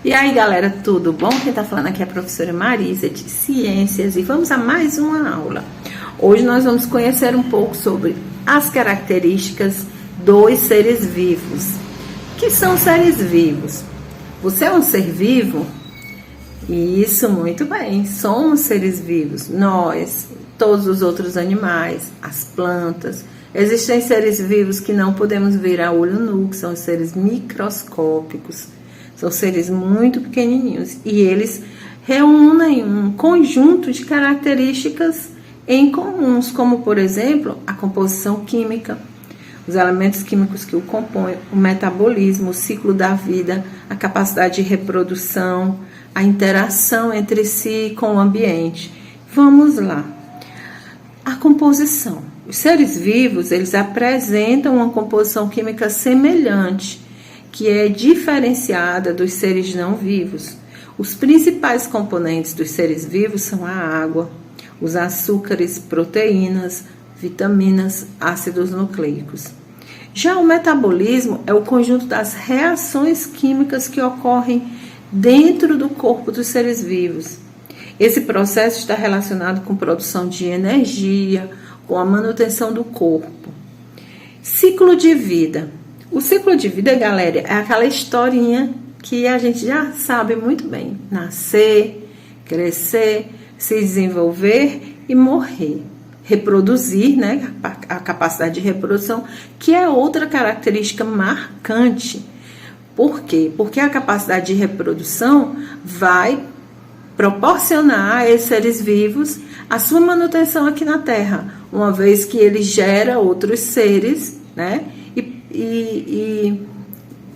E aí, galera, tudo bom? Quem tá falando aqui é a professora Marisa de Ciências e vamos a mais uma aula. Hoje nós vamos conhecer um pouco sobre as características dos seres vivos. O que são seres vivos? Você é um ser vivo? Isso, muito bem, somos seres vivos. Nós, todos os outros animais, as plantas. Existem seres vivos que não podemos ver a olho nu, que são os seres microscópicos. São seres muito pequenininhos e eles reúnem um conjunto de características em comuns, como, por exemplo, a composição química, os elementos químicos que o compõem, o metabolismo, o ciclo da vida, a capacidade de reprodução, a interação entre si e com o ambiente. Vamos lá. A composição. Os seres vivos, eles apresentam uma composição química semelhante, que é diferenciada dos seres não vivos. Os principais componentes dos seres vivos são a água, os açúcares, proteínas, vitaminas, ácidos nucleicos. Já o metabolismo é o conjunto das reações químicas que ocorrem dentro do corpo dos seres vivos. Esse processo está relacionado com produção de energia, com a manutenção do corpo. Ciclo de vida. O ciclo de vida, galera, é aquela historinha que a gente já sabe muito bem. Nascer, crescer, se desenvolver e morrer. Reproduzir, né? A capacidade de reprodução, que é outra característica marcante. Por quê? Porque a capacidade de reprodução vai proporcionar a esses seres vivos a sua manutenção aqui na Terra, uma vez que ele gera outros seres, né? E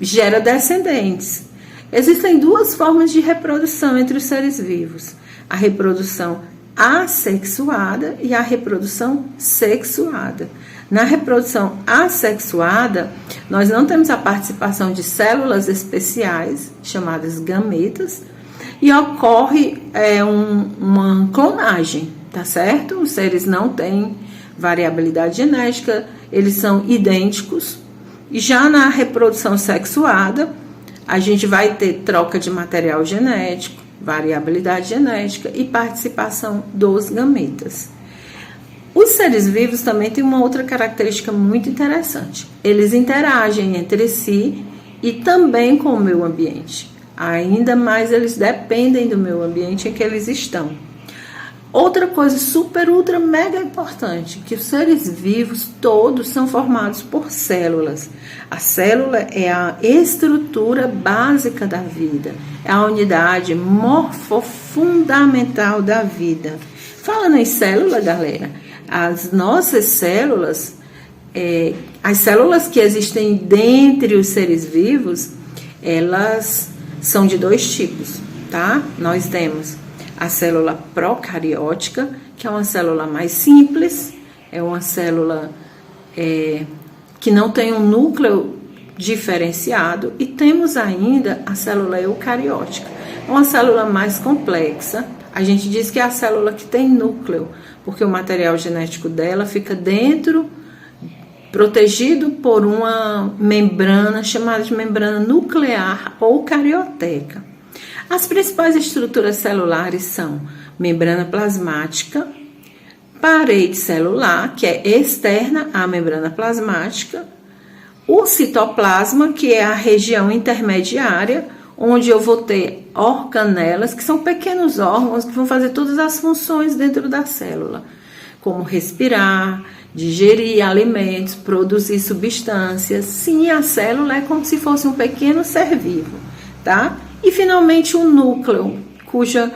gera descendentes. Existem duas formas de reprodução entre os seres vivos: a reprodução assexuada e a reprodução sexuada. Na reprodução assexuada, nós não temos a participação de células especiais, chamadas gametas, e ocorre uma clonagem, tá certo? Os seres não têm variabilidade genética, eles são idênticos. E já na reprodução sexuada, a gente vai ter troca de material genético, variabilidade genética e participação dos gametas. Os seres vivos também têm uma outra característica muito interessante. Eles interagem entre si e também com o meio ambiente. Ainda mais eles dependem do meio ambiente em que eles estão. Outra coisa super, ultra, mega importante, que os seres vivos todos são formados por células. A célula é a estrutura básica da vida, é a unidade morfofundamental da vida. Falando em célula, galera, as nossas células, as células que existem dentre os seres vivos, elas são de dois tipos, tá? Nós temos a célula procariótica, que é uma célula mais simples, é uma célula que não tem um núcleo diferenciado, e temos ainda a célula eucariótica, é uma célula mais complexa. A gente diz que é a célula que tem núcleo, porque o material genético dela fica dentro, protegido por uma membrana chamada de membrana nuclear ou carioteca. As principais estruturas celulares são membrana plasmática, parede celular, que é externa à membrana plasmática, o citoplasma, que é a região intermediária, onde eu vou ter organelas, que são pequenos órgãos que vão fazer todas as funções dentro da célula, como respirar, digerir alimentos, produzir substâncias. Sim, a célula é como se fosse um pequeno ser vivo, tá? E, finalmente, o núcleo, cuja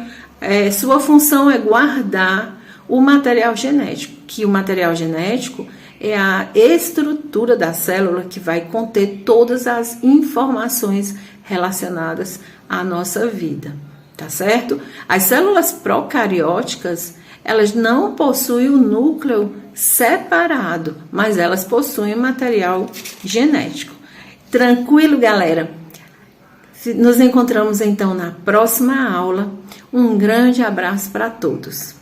sua função é guardar o material genético, que o material genético é a estrutura da célula que vai conter todas as informações relacionadas à nossa vida, tá certo? As células procarióticas, elas não possuem o núcleo separado, mas elas possuem material genético. Tranquilo, galera? Nos encontramos então na próxima aula. Um grande abraço para todos.